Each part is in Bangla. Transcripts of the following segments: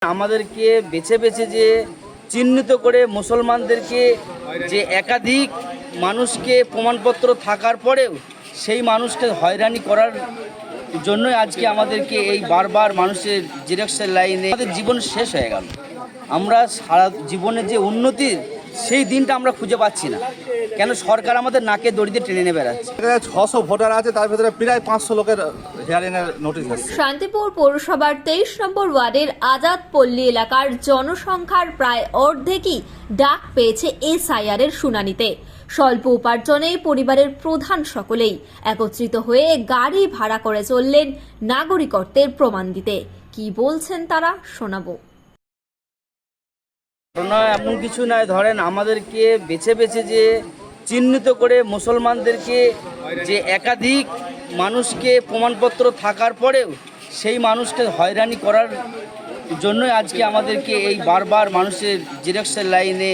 আমাদেরকে বেছে বেছে যে চিহ্নিত করে মুসলমানদেরকে যে একাধিক মানুষকে প্রমাণপত্র থাকার পরেও সেই মানুষকে হয়রানি করার জন্যই আজকে আমাদেরকে এই বারবার মানুষের জেরক্সের লাইনে আমাদের জীবন শেষ হয়ে গেল। আমরা সারা জীবনের যে উন্নতির সেই দিনটা আমরা খুঁজে পাচ্ছি না, কেন সরকার আমাদের নাকে দড়িতে টেনে নিয়ে বেড়াচ্ছে। 600 ভোটার আছে, তার ভিতরে প্রায় 500 লোকের হিয়ারিংয়ের নোটিশ আসছে। শান্তিপুর পৌরসভার 23 নম্বর ওয়ার্ডের আজাদ পল্লী এলাকার জনসংখ্যার প্রায় অর্ধেকই ডাক পেয়েছে এসআইআর এর শুনানিতে। স্বল্প উপার্জনে পরিবারের প্রধান সকলেই একত্রিত হয়ে গাড়ি ভাড়া করে চললেন নাগরিকত্বের প্রমাণ দিতে। কি বলছেন তারা শোনাবো। এমন কিছু নয়, ধরেন আমাদেরকে বেছে বেছে যে চিহ্নিত করে মুসলমানদেরকে যে একাধিক মানুষকে প্রমাণপত্র থাকার পরেও সেই মানুষকে হয়রানি করার জন্যই আজকে আমাদেরকে এই বারবার মানুষের জেরক্সের লাইনে,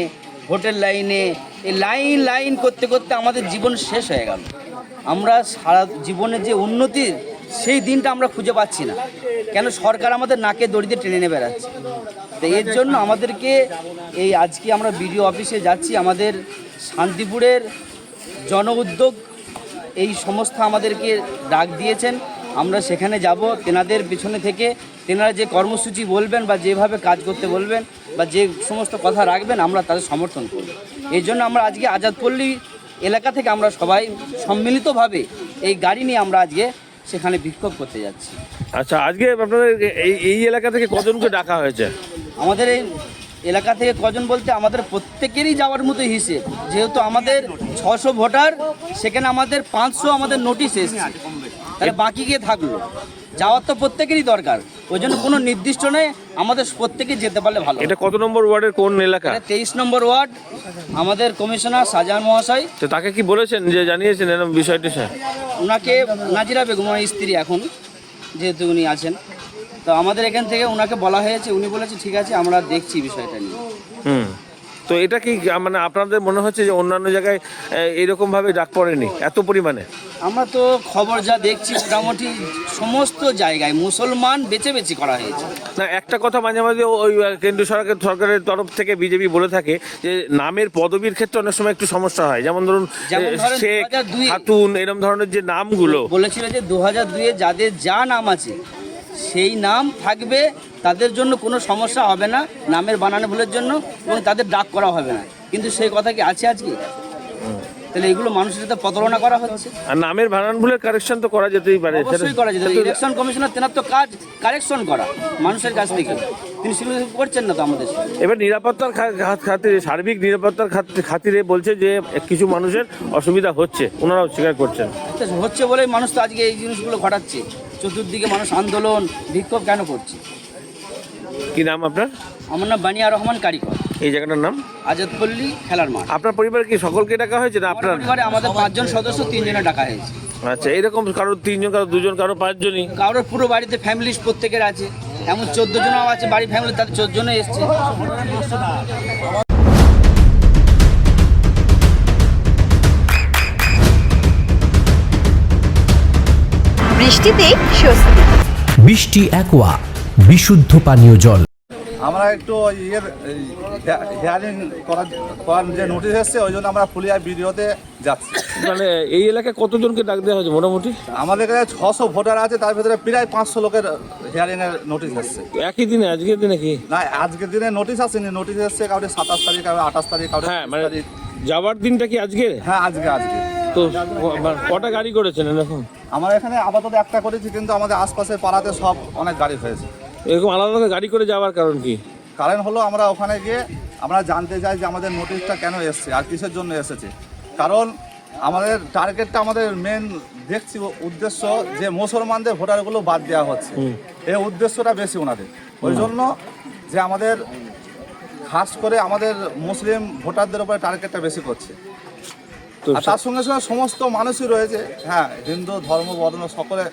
ভোটের লাইনে, এই লাইন করতে করতে আমাদের জীবন শেষ হয়ে গেল। আমরা সারা জীবনের যে উন্নতির সেই দিনটা আমরা খুঁজে পাচ্ছি না, কেন সরকার আমাদের নাকে দড়িতে টেনে নিয়ে বেড়াচ্ছে। তো এর জন্য আমাদেরকে এই আজকে আমরা বিডিও অফিসে যাচ্ছি। আমাদের শান্তিপুরের জন উদ্যোগ এই সংস্থা আমাদেরকে ডাক দিয়েছেন, আমরা সেখানে যাব। তেনাদের পিছনে থেকে তেনারা যে কর্মসূচি বলবেন বা যেভাবে কাজ করতে বলবেন বা যে সমস্ত কথা রাখবেন আমরা তাদের সমর্থন করব। এই জন্য আমরা আজকে আজাদপল্লী এলাকা থেকে আমরা সবাই সম্মিলিতভাবে এই গাড়ি নিয়ে আমরা আজকে সেখানে বিক্ষোভ করতে যাচ্ছি। আচ্ছা, আজকে আপনাদের এই এলাকা থেকে কজনকে ডাকা হয়েছে? আমাদের এই এলাকা থেকে কজন বলতে আমাদের প্রত্যেকেরই যাওয়ার মতো হিসেব, যেহেতু আমাদের 600 ভোটার, সেখানে আমাদের 500 আমাদের নোটিশ এসেছে, তাহলে বাকি গিয়ে থাকলো। যাওয়ার তো প্রত্যেকেরই দরকার, ওই জন্য কোনো নির্দিষ্ট নেই, আমাদের প্রত্যেকে যেতে পারলে ভালো। এটা কত নম্বর ওয়ার্ডের কোন এলাকা? 23 নম্বর ওয়ার্ড। আমাদের কমিশনার শাহজাহান মহাশয়, তো তাকে কি বলেছেন, যে জানিয়েছেন এরকম বিষয়টি? ওনাকে নাজিরা বেগম ওনার স্ত্রী এখন যেহেতু উনি আছেন, তো আমাদের এখান থেকে ওনাকে বলা হয়েছে, উনি বলেছে ঠিক আছে আমরা দেখছি বিষয়টা নিয়ে। তো এটা কি মানে আপনাদের মনে হচ্ছে যে অন্যান্য জায়গায় এরকমভাবে ডাক পড়েনি এত পরিমাণে? আমরা তো খবর যা দেখছি মোটামুটি সমস্ত জায়গায় মুসলমান বেছে বেছে করা হয়েছে। না, একটা কথা মাঝে মাঝে ওই কেন্দ্রীয় সরকারের তরফ থেকে বিজেপি বলে থাকে যে নামের পদবীর ক্ষেত্রে অনেক সময় একটু সমস্যা হয়, যেমন ধরুন শেখ, খাতুন, এরকম ধরনের যে নামগুলো বলেছিল যে 2002-এ যাদের যা নাম আছে সেই নাম থাকবে, তাদের জন্য কোনো সমস্যা হবে না নামের বানানো ভুলের জন্য, এবং তাদের ডাক করা হবে না। কিন্তু সেই কথা কি আছে আজকে? তাহলে এগুলো মানুষের সাথে প্রতারণা করা হচ্ছে। আর নামের বানান ভুলের কারেকশন তো করা যেতেই পারে। অবশ্যই করা যেতে পারে। ইলেকশন কমিশনার তেনার তো কাজ কারেকশন করা মানুষের কাছ থেকে, তিনি সেগুলো করছেন না তো আমাদের। এবার নিরাপত্তার খাতিরে, সার্বিক নিরাপত্তার খাতিরে বলছে যে কিছু মানুষের অসুবিধা হচ্ছে, ওনারাও স্বীকার করছেন। হচ্ছে বলেই মানুষ তো আজকে এই জিনিসগুলো ঘটাচ্ছে। চতুর্দিকে মানুষ আন্দোলন, বিক্ষোভ কেন করছে? কি নাম আপনার? আমার নাম বানিয়া রহমান কারিকর। এই জায়গাটার নাম আজাদপল্লী খেলার মাঠ। আপনার পরিবারে কি সকলকে ডাকা হয়েছে না আপনার? পরিবারে আমাদের 5 জন সদস্য, 3 জনে ডাকা হয়েছে। আচ্ছা, এরকম কারো 3 জন, কারো 2 জন, কারো 5 জনই? কারোর পুরো বাড়িতে ফ্যামিলি প্রত্যেকের আছে, এমন 14 জনও আছে বাড়ি ফ্যামিলি, তাদের 14 জনে এসছে। বৃষ্টিতে স্বস্তি। বৃষ্টি অ্যাকোয়া, বিশুদ্ধ পানীয় জল। আমরা একটু হিয়ারিং করার যে নোটিশ এসছে, ওই জন্য আমরা ফুলিয়া বিডিওতে যাচ্ছি। মানে এই এলাকায় কতজনকে ডাক দেওয়া হয়েছে মোটামুটি? আমাদের কাছে 600 ভোটার আছে, তার ভিতরে প্রায় 500 লোকের হিয়ারিংয়ের নোটিশ এসছে। একই দিনে, আজকের দিনে কি? না, আজকের দিনে নোটিশ আসেনি, নোটিশ এসছে কাউকে 27 তারিখ, কাউকে 28 তারিখ, কাউকে 30 তারিখ। যাওয়ার দিনটা কি আজকে? হ্যাঁ, আজকে। তো কটা গাড়ি করেছেন এরকম? আমরা এখানে আপাতত একটা করেছি, কিন্তু আমাদের আশপাশের পাড়াতে সব অনেক গাড়ি হয়েছে। এরকম আলাদা আলাদা গাড়ি করে যাওয়ার কারণ কি? কারণ হলো আমরা ওখানে গিয়ে আমরা জানতে চাই যে আমাদের নোটিশটা কেন এসছে আর কিসের জন্য এসেছে। কারণ আমাদের টার্গেটটা, আমাদের মেন দেখছি উদ্দেশ্য যে মুসলমানদের ভোটারগুলো বাদ দেওয়া হচ্ছে, এই উদ্দেশ্যটা বেশি ওনাদের। ওই জন্য যে আমাদের খাস করে আমাদের মুসলিম ভোটারদের উপরে টার্গেটটা বেশি করছে। আর তার সঙ্গে সঙ্গে সমস্ত মানুষই রয়েছে, হ্যাঁ, হিন্দু ধর্ম বর্ণ সকলে,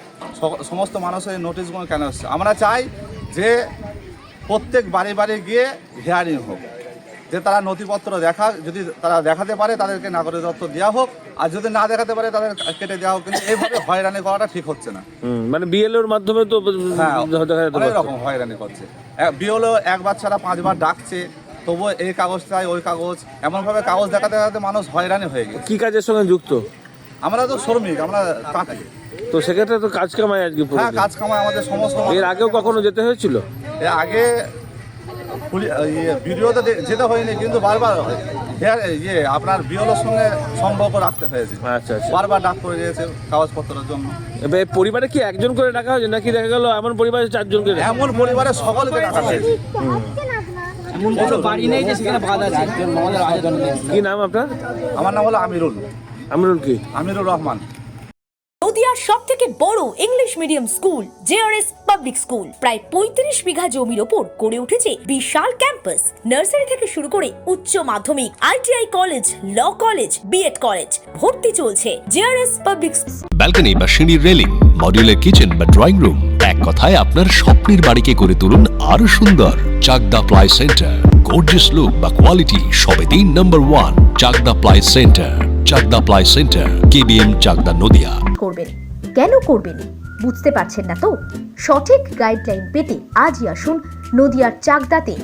সমস্ত মানুষের নোটিশগুলো কেন এসছে। আমরা চাই যে প্রত্যেক বাড়ি বাড়ি গিয়ে হিয়ারিং হোক, যে তারা নথিপত্র যদি তারা দেখাতে পারে তাদেরকে নাগরিকত্ব দেওয়া হোক, আর যদি না দেখাতে পারে তাদের কেটে দেওয়া হোক। কিন্তু এইভাবে হয়রানি করাটা ঠিক হচ্ছে না। মানে বিএলওর মাধ্যমে তো হ্যাঁ, দেখা যেতে অনেক পারছে। রকম হয়রানি করছে। বিওলো একবার ছাড়া 5 বার ডাকছে, তবুও এই কাগজ চাই ওই কাগজ, এমনভাবে কাগজ দেখাতে দেখাতে মানুষ হয়রানি হয়ে গেছে। কি কাজের সঙ্গে যুক্ত? আমরা তো শ্রমিক, আমরা তাঁতি। তো সেক্ষেত্রে তো কাজ কামাই আজকে পুরো। হ্যাঁ, কাজ কামায় আমাদের সমস্ত। এর আগেও কখনো যেতে হয়েছিল? এর আগে ভিডিওতে যেতে হয়নি, কিন্তু বারবার আপনার বিওলোর সঙ্গে সম্পর্ক রাখতে হয়েছে। আচ্ছা আচ্ছা। বারবার ডাক করে দিয়েছে কাগজপত্রের জন্য। এবার পরিবারে কি একজন করে ডাকা হয়েছে নাকি দেখা গেল এমন পরিবারে 4 জনকে? এমন পরিবারের সকলকে ডাকা হয়েছে। এমন কোনো বাড়ি নেই যে সেখানে বাদ আছে। কি নাম আপনার? আমার নাম হলো আমিরুল কি? আমিরুর রহমান। নদিয়ার সবথেকে বড় English medium school JRS public school প্রায় 35 বিঘা জমির ওপর গড়ে উঠেছে বিশাল ক্যাম্পাস। নার্সারি থেকে শুরু করে উচ্চ মাধ্যমিক, ITI college, law college, BEd college, ভর্তি চলছে জেআরএস পাবলিক। ব্যালকনি বা সিঁড়ির রেলিং, মডিউলার কিচেন বা ড্রয়িং রুম, এক কথায় আপনার স্বপ্নের বাড়িকে করে তুলুন আরো সুন্দর। Chakdaha ply centre, gorgeous look বা কোয়ালিটি সবেতেই number 1। Chakdaha ply centre, Chakdaha ply centre, KBM, Chakdaha, Nadia. করবেন কেন করবেন বুঝতে পারছেন না তো? সঠিক গাইডলাইন পেতে আজই আসুন নদিয়ার চাকদাতে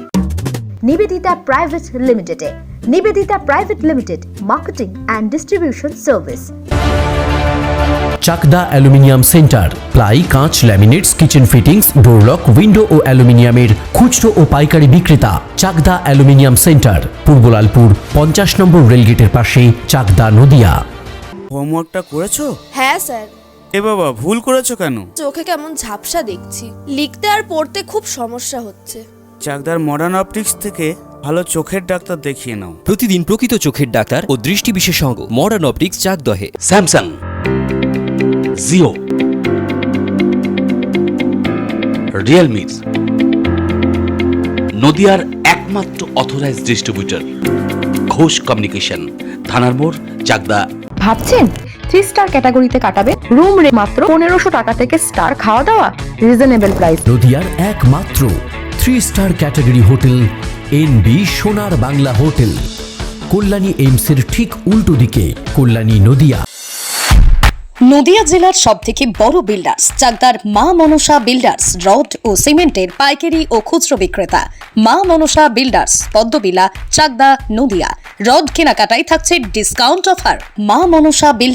নিবেদিতা প্রাইভেট লিমিটেডে। Nivedita private limited, marketing and distribution service. Chakdaha aluminium centre, ply, কাঁচ, laminates, kitchen fittings, door lock, window ও অ্যালুমিনিয়ামের খুচরো ও পাইকারি বিক্রেতা। চাকদা অ্যালুমিনিয়াম সেন্টার, পূর্বলালপুর 50 নম্বর রেলগেটের পাশে, চাকদা, নদিয়া। হোমওয়ার্কটা করেছো? হ্যাঁ স্যার। এ বাবা, ভুল করেছো কেন? চোখে কেমন ঝাপসা দেখছি, লিখতে আর পড়তে খুব সমস্যা হচ্ছে। চাকদার মডার্ন অপটিক্স থেকে ভালো চোখের ডাক্তার দেখিয়ে নাও। প্রতিদিন প্রকৃত চোখের ডাক্তার ও দৃষ্টি বিশেষজ্ঞ মডার্ন অপটিক্স, চাকদহে। স্যামসাং, জিও, রিয়েলমি, নদিয়ার একমাত্র অথরাইজড ডিস্ট্রিবিউটর ঘোষ কমিউনিকেশন, থানার মোড়, চাকদা। ভাবছেন 3 স্টার ক্যাটাগরিতে কাটাবে? রুম রে মাত্র 1500 টাকা থেকে স্টার, খাওয়া দাওয়া রিজনেবল প্রাইস। নদিয়ার একমাত্র 3 স্টার ক্যাটাগরি হোটেল এনবি সোনার বাংলা হোটেল, কল্যাণী এইমসের ঠিক উল্টো দিকে, কল্যাণী, নদিয়া। নদিয়া জেলার সবথেকে বড় বিল্ডার্স চাকদার মা মনসা বিল্ডার্স, রড ও সিমেন্টের পাইকারি ও খুচরো বিক্রেতা। মা মনসা বিল্ডার্স, পদ্মবিলা, চাকদা, নদিয়া। রড কেনাকাটায় থাকছে ডিসকাউন্ট অফার। মা মনসা বিল্ডার্স।